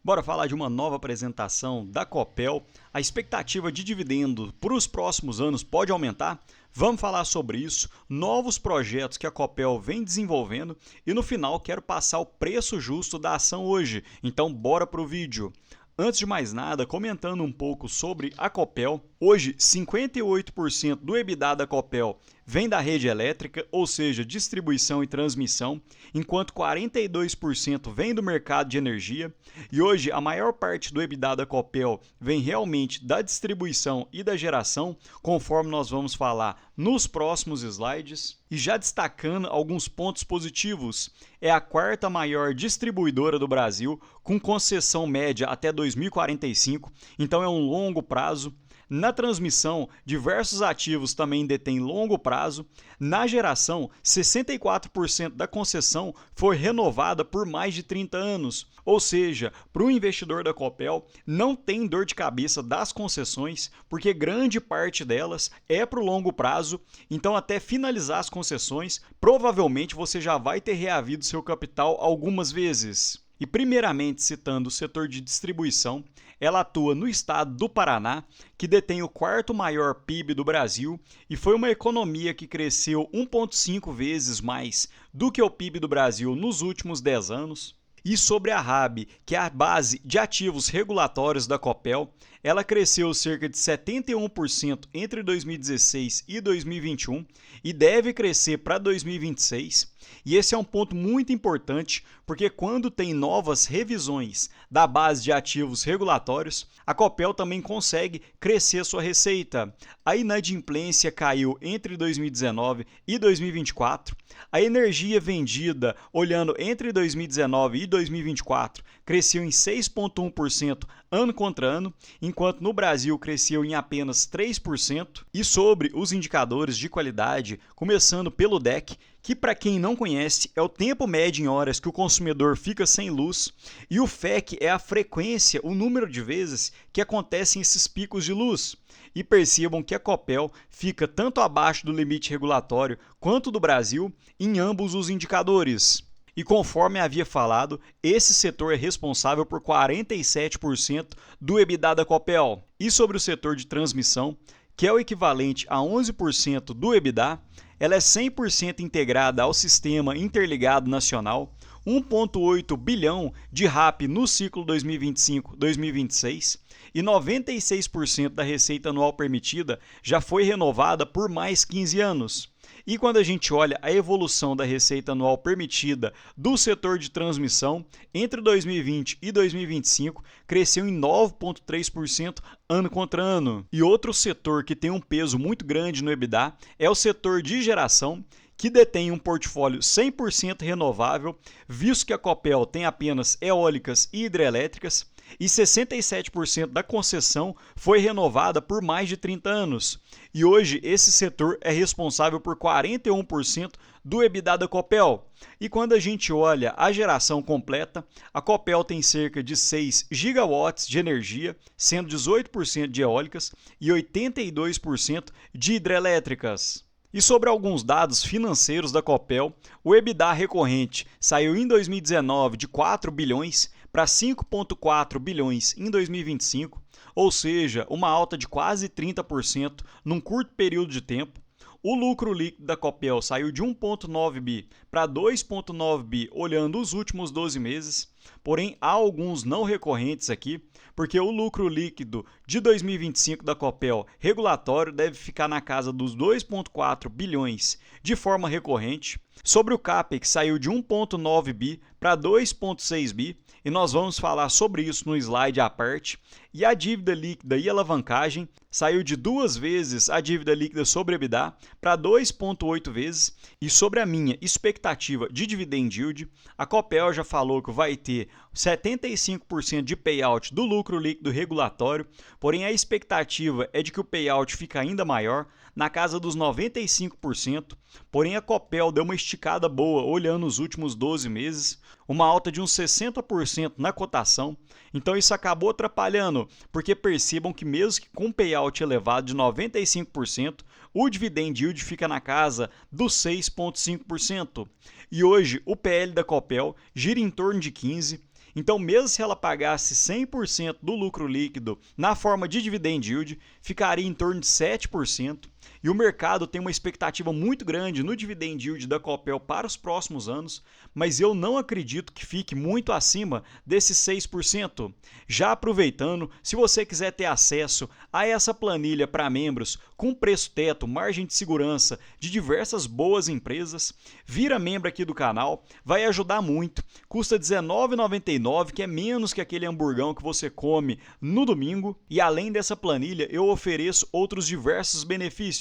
Bora falar de uma nova apresentação da Copel. A expectativa de dividendo para os próximos anos pode aumentar? Vamos falar sobre isso, novos projetos que a Copel vem desenvolvendo e no final quero passar o preço justo da ação hoje. Então bora pro vídeo. Antes de mais nada, comentando um pouco sobre a Copel, hoje 58% do EBITDA da Copel vem da rede elétrica, ou seja, distribuição e transmissão, enquanto 42% vem do mercado de energia, e hoje a maior parte do EBITDA da Copel vem realmente da distribuição e da geração, conforme nós vamos falar nos próximos slides. E já destacando alguns pontos positivos, é a quarta maior distribuidora do Brasil, com concessão média até 2045, então é um longo prazo. Na transmissão, diversos ativos também detêm longo prazo. Na geração, 64% da concessão foi renovada por mais de 30 anos. Ou seja, para o investidor da Copel, não tem dor de cabeça das concessões, porque grande parte delas é para o longo prazo. Então, até finalizar as concessões, provavelmente você já vai ter reavido seu capital algumas vezes. E primeiramente citando o setor de distribuição, ela atua no estado do Paraná, que detém o quarto maior PIB do Brasil e foi uma economia que cresceu 1,5 vezes mais do que o PIB do Brasil nos últimos 10 anos. E sobre a RAB, que é a base de ativos regulatórios da Copel, ela cresceu cerca de 71% entre 2016 e 2021 e deve crescer para 2026. E esse é um ponto muito importante, porque quando tem novas revisões da base de ativos regulatórios, a Copel também consegue crescer sua receita. A inadimplência caiu entre 2019 e 2024. A energia vendida, olhando entre 2019 e 2024, cresceu em 6,1% ano contra ano, enquanto no Brasil cresceu em apenas 3%. E sobre os indicadores de qualidade, começando pelo DEC, que para quem não conhece é o tempo médio em horas que o consumidor fica sem luz, e o FEC é a frequência, o número de vezes que acontecem esses picos de luz. E percebam que a Copel fica tanto abaixo do limite regulatório quanto do Brasil em ambos os indicadores. E conforme havia falado, esse setor é responsável por 47% do EBITDA da Copel. E sobre o setor de transmissão, que é o equivalente a 11% do EBITDA, ela é 100% integrada ao Sistema Interligado Nacional, 1,8 bilhão de RAP no ciclo 2025-2026 e 96% da receita anual permitida já foi renovada por mais 15 anos. E quando a gente olha a evolução da receita anual permitida do setor de transmissão, entre 2020 e 2025, cresceu em 9,3% ano contra ano. E outro setor que tem um peso muito grande no EBITDA é o setor de geração, que detém um portfólio 100% renovável, visto que a Copel tem apenas eólicas e hidrelétricas, e 67% da concessão foi renovada por mais de 30 anos. E hoje esse setor é responsável por 41% do EBITDA da Copel. E quando a gente olha a geração completa, a Copel tem cerca de 6 gigawatts de energia, sendo 18% de eólicas e 82% de hidrelétricas. E sobre alguns dados financeiros da Copel, o EBITDA recorrente saiu em 2019 de 4 bilhões para 5,4 bilhões em 2025, ou seja, uma alta de quase 30% num curto período de tempo. O lucro líquido da Copel saiu de 1,9 bi para 2,9 bi olhando os últimos 12 meses, porém há alguns não recorrentes aqui, porque o lucro líquido de 2025 da Copel regulatório deve ficar na casa dos 2,4 bilhões de forma recorrente. Sobre o CAPEX, saiu de 1,9 bi para 2,6 bi, e nós vamos falar sobre isso no slide à parte. E a dívida líquida e alavancagem saiu de 2 vezes a dívida líquida sobre EBITDA para 2,8 vezes. E sobre a minha expectativa de dividend yield, a Copel já falou que vai ter 75% de payout do lucro líquido regulatório, porém a expectativa é de que o payout fique ainda maior, na casa dos 95%, porém a Copel deu uma esticada boa olhando os últimos 12 meses, uma alta de uns 60% na cotação, então isso acabou atrapalhando, porque percebam que mesmo que com payout elevado de 95%, o dividend yield fica na casa dos 6,5%. E hoje o PL da Copel gira em torno de 15%, Então, mesmo se ela pagasse 100% do lucro líquido na forma de dividend yield, ficaria em torno de 7%. E o mercado tem uma expectativa muito grande no dividend yield da Copel para os próximos anos, mas eu não acredito que fique muito acima desses 6%. Já aproveitando, se você quiser ter acesso a essa planilha para membros com preço teto, margem de segurança de diversas boas empresas, vira membro aqui do canal, vai ajudar muito. Custa R$19,99, que é menos que aquele hamburgão que você come no domingo. E além dessa planilha, eu ofereço outros diversos benefícios.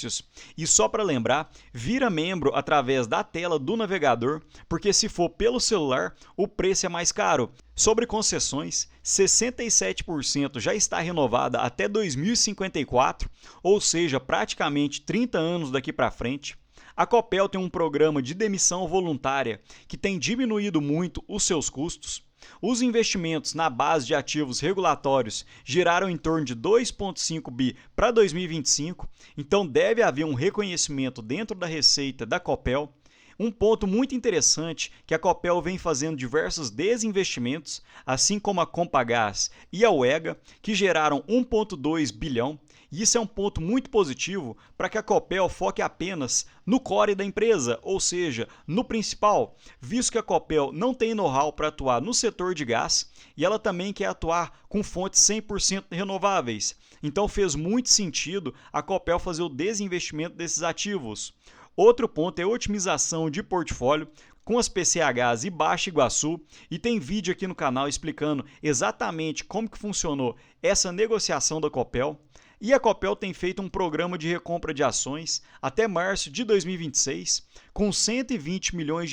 E só para lembrar, vira membro através da tela do navegador, porque se for pelo celular, o preço é mais caro. Sobre concessões, 67% já está renovada até 2054, ou seja, praticamente 30 anos daqui para frente. A Copel tem um programa de demissão voluntária que tem diminuído muito os seus custos. Os investimentos na base de ativos regulatórios giraram em torno de 2,5 bi para 2025, então deve haver um reconhecimento dentro da receita da Copel. Um ponto muito interessante que a Copel vem fazendo diversos desinvestimentos, assim como a Compagás e a UEGA, que geraram 1,2 bilhão. E isso é um ponto muito positivo para que a Copel foque apenas no core da empresa, ou seja, no principal, visto que a Copel não tem know-how para atuar no setor de gás e ela também quer atuar com fontes 100% renováveis. Então fez muito sentido a Copel fazer o desinvestimento desses ativos. Outro ponto é a otimização de portfólio com as PCHs e Baixa Iguaçu, e tem vídeo aqui no canal explicando exatamente como que funcionou essa negociação da Copel. E a Copel tem feito um programa de recompra de ações até março de 2026, com R$120 milhões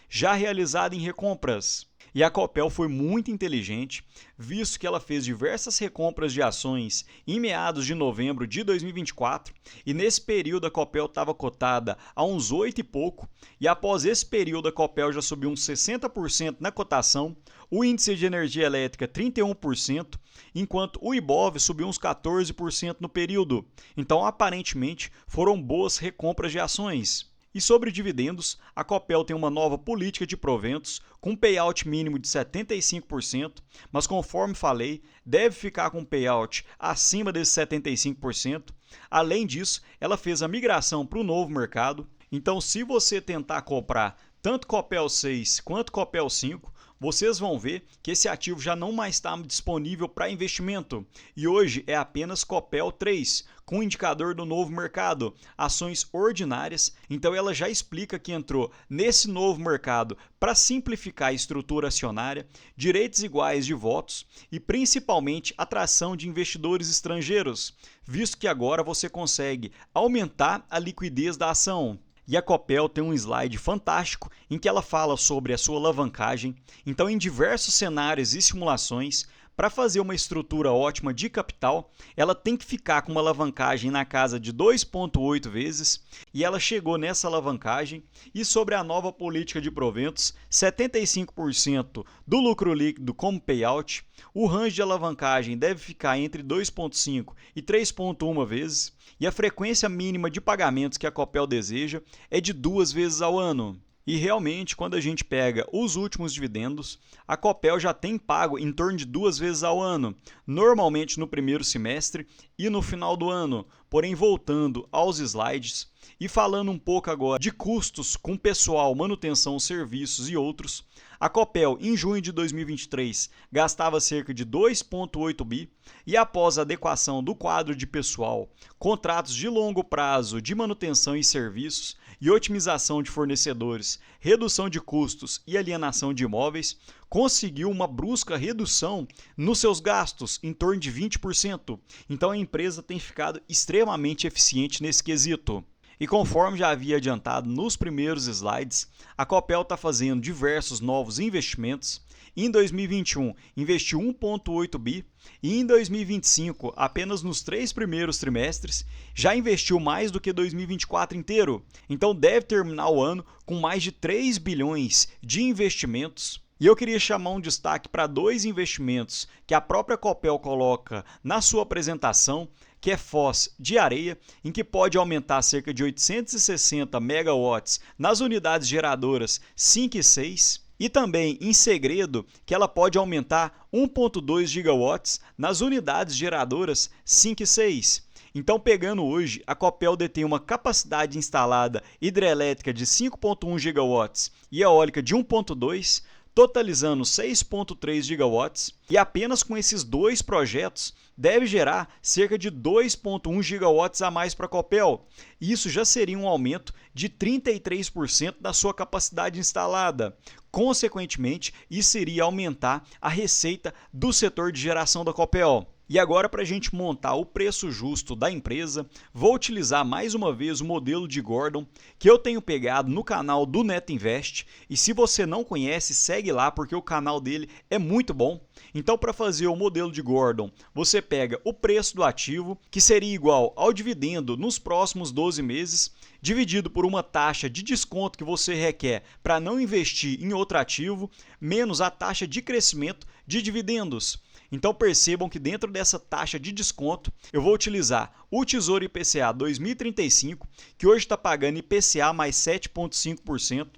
já realizado em recompras. E a Copel foi muito inteligente, visto que ela fez diversas recompras de ações em meados de novembro de 2024, e nesse período a Copel estava cotada a uns 8 e pouco, e após esse período a Copel já subiu uns 60% na cotação, o índice de energia elétrica 31%, enquanto o Ibov subiu uns 14% no período. Então, aparentemente, foram boas recompras de ações. E sobre dividendos, a Copel tem uma nova política de proventos com payout mínimo de 75%, mas conforme falei, deve ficar com payout acima desses 75%. Além disso, ela fez a migração para o novo mercado. Então, se você tentar comprar tanto Copel 6 quanto Copel 5, vocês vão ver que esse ativo já não mais está disponível para investimento e hoje é apenas Copel 3, com o indicador do novo mercado, ações ordinárias. Então ela já explica que entrou nesse novo mercado para simplificar a estrutura acionária, direitos iguais de votos e principalmente atração de investidores estrangeiros, visto que agora você consegue aumentar a liquidez da ação. E a Copel tem um slide fantástico em que ela fala sobre a sua alavancagem. Então, em diversos cenários e simulações, para fazer uma estrutura ótima de capital, ela tem que ficar com uma alavancagem na casa de 2,8 vezes, e ela chegou nessa alavancagem. E sobre a nova política de proventos, 75% do lucro líquido como payout, o range de alavancagem deve ficar entre 2,5 e 3,1 vezes, e a frequência mínima de pagamentos que a Copel deseja é de 2 vezes ao ano. E realmente, quando a gente pega os últimos dividendos, a Copel já tem pago em torno de 2 vezes ao ano, normalmente no primeiro semestre e no final do ano. Porém, voltando aos slides e falando um pouco agora de custos com pessoal, manutenção, serviços e outros, a Copel, em junho de 2023, gastava cerca de 2,8 bi e após a adequação do quadro de pessoal, contratos de longo prazo de manutenção e serviços e otimização de fornecedores, redução de custos e alienação de imóveis, conseguiu uma brusca redução nos seus gastos, em torno de 20%. Então a empresa tem ficado extremamente eficiente nesse quesito. E conforme já havia adiantado nos primeiros slides, a Copel está fazendo diversos novos investimentos. Em 2021, investiu 1,8 bi e em 2025, apenas nos 3 primeiros trimestres, já investiu mais do que 2024 inteiro. Então deve terminar o ano com mais de 3 bilhões de investimentos. E eu queria chamar um destaque para 2 investimentos que a própria Copel coloca na sua apresentação, que é Foz de Areia, em que pode aumentar cerca de 860 megawatts nas unidades geradoras 5 e 6, E também, em segredo, que ela pode aumentar 1,2 gigawatts nas unidades geradoras 5 e 6. Então, pegando hoje, a Copel detém uma capacidade instalada hidrelétrica de 5,1 gigawatts e eólica de 1,2, totalizando 6,3 gigawatts, e apenas com esses dois projetos deve gerar cerca de 2,1 gigawatts a mais para a Copel. Isso já seria um aumento de 33% da sua capacidade instalada. Consequentemente, isso iria aumentar a receita do setor de geração da Copel. E agora, para a gente montar o preço justo da empresa, vou utilizar mais uma vez o modelo de Gordon que eu tenho pegado no canal do Neto Invest. E se você não conhece, segue lá porque o canal dele é muito bom. Então, para fazer o modelo de Gordon, você pega o preço do ativo, que seria igual ao dividendo nos próximos 12 meses, dividido por uma taxa de desconto que você requer para não investir em outro ativo, menos a taxa de crescimento de dividendos. Então percebam que dentro dessa taxa de desconto eu vou utilizar o Tesouro IPCA 2035, que hoje está pagando IPCA mais 7,5%.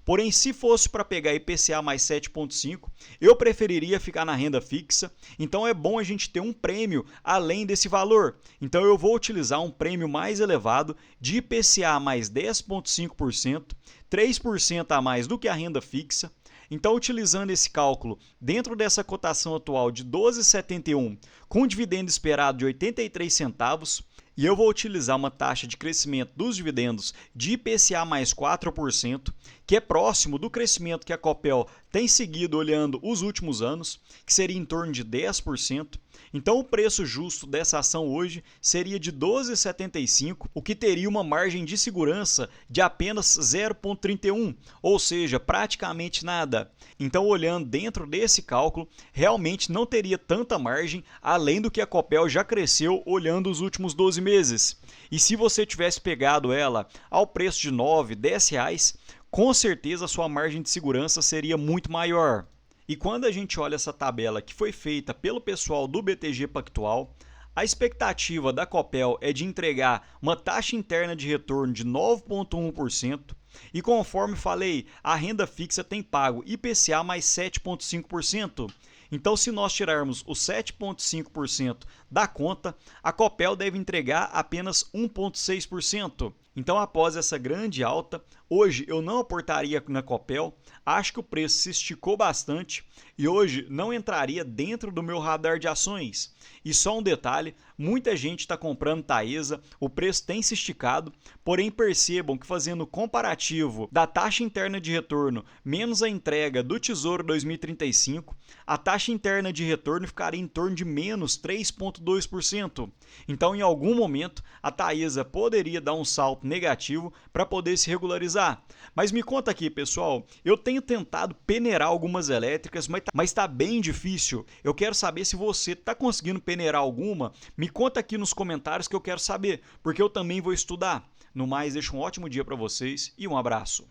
Porém, se fosse para pegar IPCA mais 7,5%, eu preferiria ficar na renda fixa. Então é bom a gente ter um prêmio além desse valor. Então eu vou utilizar um prêmio mais elevado de IPCA mais 10,5%, 3% a mais do que a renda fixa. Então, utilizando esse cálculo dentro dessa cotação atual de 12,71, com dividendo esperado de 83 centavos, e eu vou utilizar uma taxa de crescimento dos dividendos de IPCA mais 4%, que é próximo do crescimento que a Copel tem seguido olhando os últimos anos, que seria em torno de 10%. Então, o preço justo dessa ação hoje seria de 12,75, o que teria uma margem de segurança de apenas 0,31, ou seja, praticamente nada. Então, olhando dentro desse cálculo, realmente não teria tanta margem, além do que a Copel já cresceu olhando os últimos 12 meses. E se você tivesse pegado ela ao preço de R$ 9, R$ 10, com certeza a sua margem de segurança seria muito maior. E quando a gente olha essa tabela que foi feita pelo pessoal do BTG Pactual, a expectativa da Copel é de entregar uma taxa interna de retorno de 9,1%, e conforme falei, a renda fixa tem pago IPCA mais 7,5%. Então, se nós tirarmos os 7,5% da conta, a Copel deve entregar apenas 1,6%. Então, após essa grande alta, hoje eu não aportaria na Copel, acho que o preço se esticou bastante e hoje não entraria dentro do meu radar de ações. E só um detalhe, muita gente está comprando Taesa, o preço tem se esticado, porém percebam que fazendo comparativo da taxa interna de retorno menos a entrega do Tesouro 2035, a taxa interna de retorno ficaria em torno de menos 3,2%. Então, em algum momento, a Taesa poderia dar um salto negativo para poder se regularizar. Mas me conta aqui, pessoal, eu tenho tentado peneirar algumas elétricas, mas está bem difícil. Eu quero saber se você está conseguindo peneirar alguma. Me conta aqui nos comentários que eu quero saber, porque eu também vou estudar. No mais, deixo um ótimo dia para vocês e um abraço.